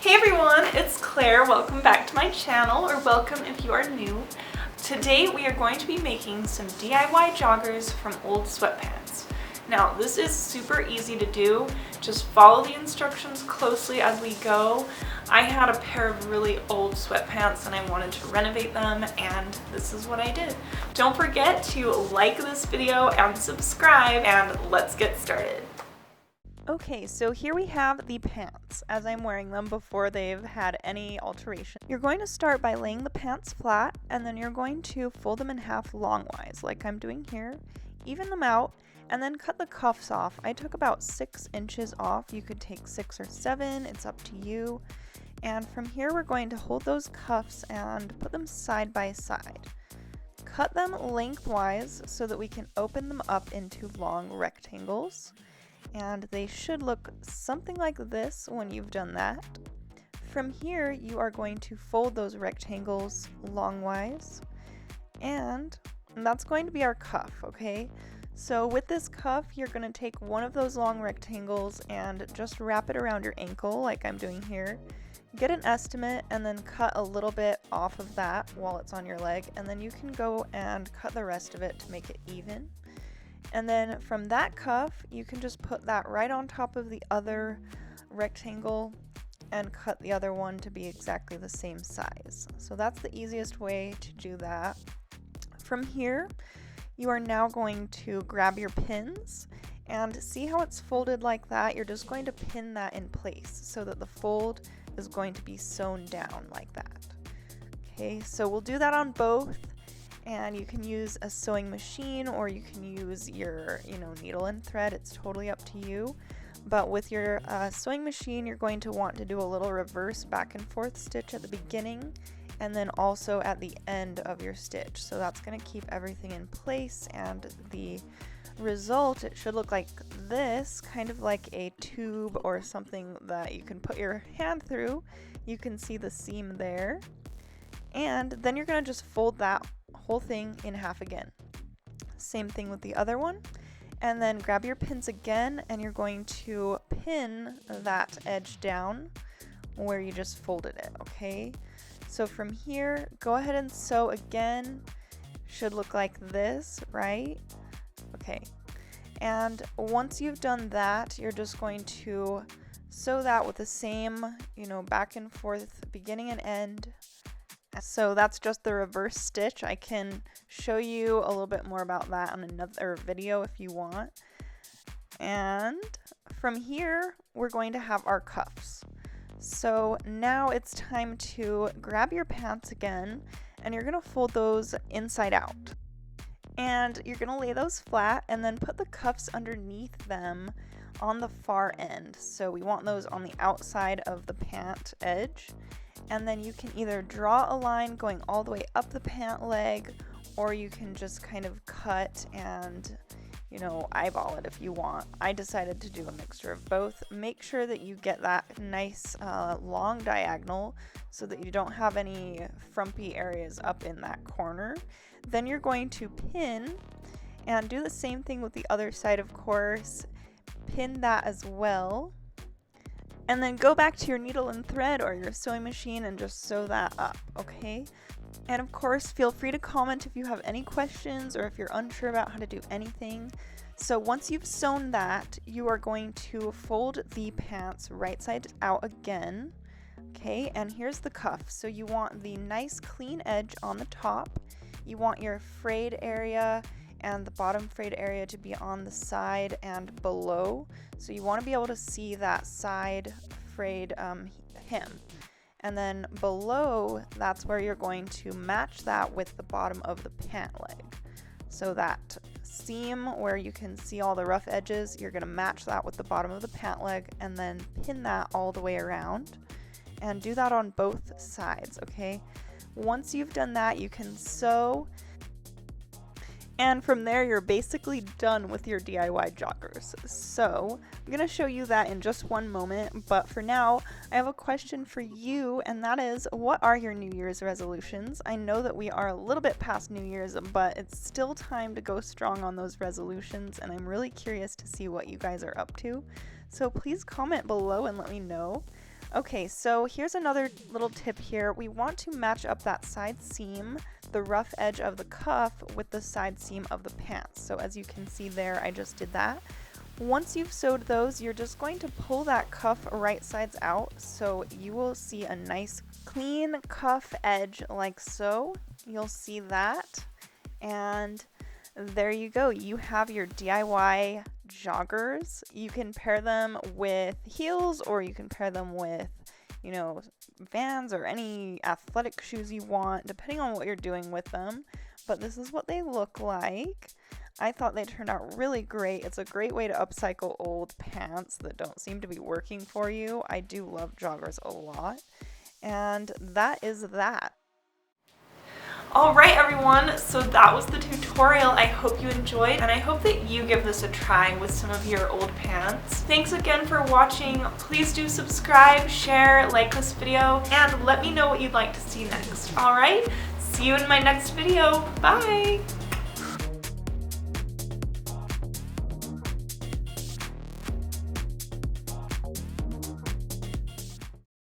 Hey everyone, it's Claire. Welcome back to my channel, or welcome if you are new. Today we are going to be making some DIY joggers from old sweatpants. Now this is super easy to do. Just follow the instructions closely as we go. I had a pair of really old sweatpants and I wanted to renovate them, and this is what I did. Don't forget to like this video and subscribe, and let's get started. Okay, so here we have the pants as I'm wearing them before they've had any alteration. You're going to start by laying the pants flat, and then you're going to fold them in half longwise like I'm doing here, even them out, and then cut the cuffs off. I took about 6 inches off. You could take 6 or 7, it's up to you. And from here we're going to hold those cuffs and put them side by side. Cut them lengthwise so that we can open them up into long rectangles. And they should look something like this when you've done that. From here, you are going to fold those rectangles longwise, and that's going to be our cuff, okay? So with this cuff, you're going to take one of those long rectangles and just wrap it around your ankle like I'm doing here. Get an estimate and then cut a little bit off of that while it's on your leg, and then you can go and cut the rest of it to make it even. And then from that cuff, you can just put that right on top of the other rectangle and cut the other one to be exactly the same size. So that's the easiest way to do that. From here, you are now going to grab your pins, and see how it's folded like that? You're just going to pin that in place so that the fold is going to be sewn down like that. Okay, so we'll do that on both. And you can use a sewing machine, or you can use your, needle and thread. It's totally up to you. But with your sewing machine, you're going to want to do a little reverse back and forth stitch at the beginning, and then also at the end of your stitch. So that's going to keep everything in place, and the result, it should look like this, kind of like a tube or something that you can put your hand through. You can see the seam there. And then you're going to just fold that whole thing in half again. Same thing with the other one. And then grab your pins again, and you're going to pin that edge down where you just folded it, okay? So from here, go ahead and sew again. Should look like this, right? Okay. And once you've done that, you're just going to sew that with the same, back and forth beginning and end. So that's just the reverse stitch. I can show you a little bit more about that on another video if you want. And from here, we're going to have our cuffs. So now it's time to grab your pants again, and you're going to fold those inside out. And you're going to lay those flat and then put the cuffs underneath them on the far end. So we want those on the outside of the pant edge. And then you can either draw a line going all the way up the pant leg, or you can just kind of cut and, eyeball it if you want. I decided to do a mixture of both. Make sure that you get that nice long diagonal so that you don't have any frumpy areas up in that corner. Then you're going to pin and do the same thing with the other side, of course. Pin that as well. And then go back to your needle and thread or your sewing machine and just sew that up, okay? And of course, feel free to comment if you have any questions or if you're unsure about how to do anything. So once you've sewn that, you are going to fold the pants right side out again, okay? And here's the cuff. So you want the nice clean edge on the top. You want your frayed area and the bottom frayed area to be on the side and below. So you want to be able to see that side frayed hem. And then below, that's where you're going to match that with the bottom of the pant leg. So that seam where you can see all the rough edges, you're going to match that with the bottom of the pant leg and then pin that all the way around. And do that on both sides, okay? Once you've done that, you can sew. And from there, you're basically done with your DIY joggers. So I'm going to show you that in just one moment, but for now, I have a question for you, and that is, what are your New Year's resolutions? I know that we are a little bit past New Year's, but it's still time to go strong on those resolutions, and I'm really curious to see what you guys are up to. So please comment below and let me know. Okay, so here's another little tip here. We want to match up that side seam, the rough edge of the cuff, with the side seam of the pants. So as you can see there, I just did that. Once you've sewed those, you're just going to pull that cuff right sides out, so you will see a nice clean cuff edge like so. You'll see that, and there you go. You have your DIY joggers. You can pair them with heels, or you can pair them with, you know, Vans or any athletic shoes you want, depending on what you're doing with them. But this is what they look like. I thought they turned out really great. It's a great way to upcycle old pants that don't seem to be working for you. I do love joggers a lot. And that is that. Alright everyone, so that was the tutorial. I hope you enjoyed, and I hope that you give this a try with some of your old pants. Thanks again for watching. Please do subscribe, share, like this video, and let me know what you'd like to see next. Alright, see you in my next video. Bye!